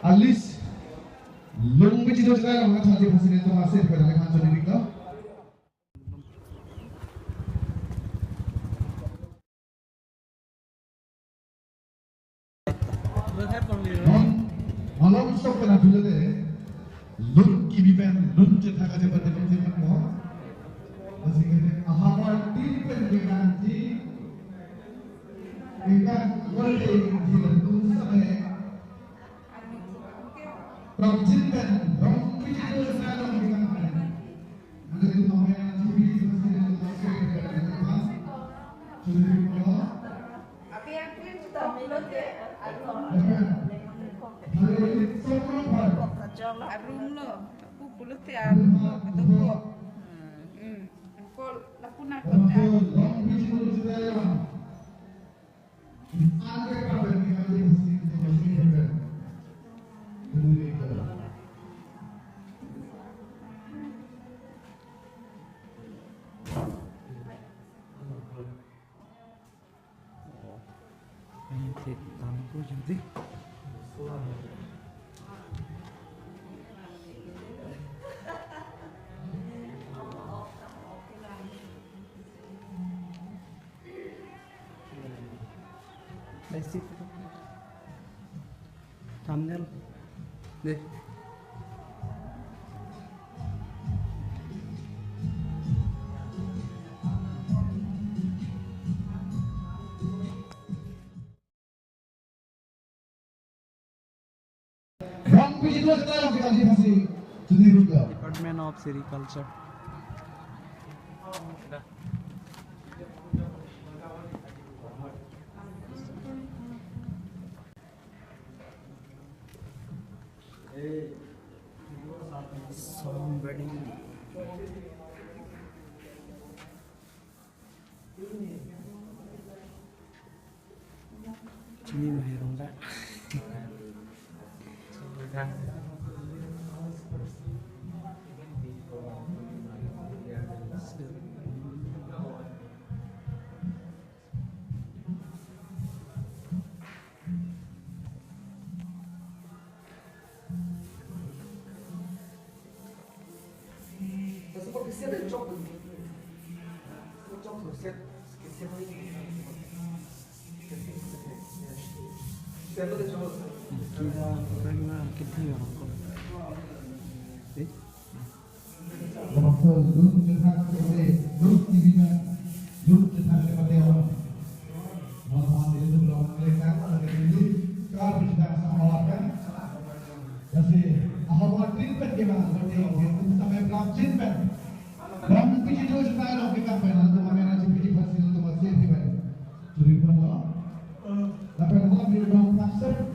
Alis long bici do saya orang cantik hasil itu masih pada lekan so diri ka malam sok kena dulu deh lun kibiban lun cetak aja pada penting mo masih kena ahawal tipen dengan di kita boleh di lun sampai from Jinpen, from Pichito Salon Bigangkan. Ada itu namanya TV seperti yang kita lihat. Sudah dibawa. Tapi yang clean sudah mulut ya. Hari ini semua pada. Arum lo, aku kulit ya atau kok. Kol, aku nak From Pichito Salon. Ada kabar di kali ini seperti Tampo jadi basic thumbnail deh. Department of Sericulture. Somebody. Ini mahirong tak? Esqueci de choque. O choque, esqueci de choque. Kira karena kita yang kon. Waktu lun cetak oleh lun TV-nya, lun cetak oleh orang. Malam itu belum mereka ada ini kalau sudah sama masih ahwal treatment gimana seperti sampai belum treatment. Belum Pichito Salon Bigangkan itu namanya CPD fasil itu masih gimana? Jadi apa? Tapi kalau belum masuk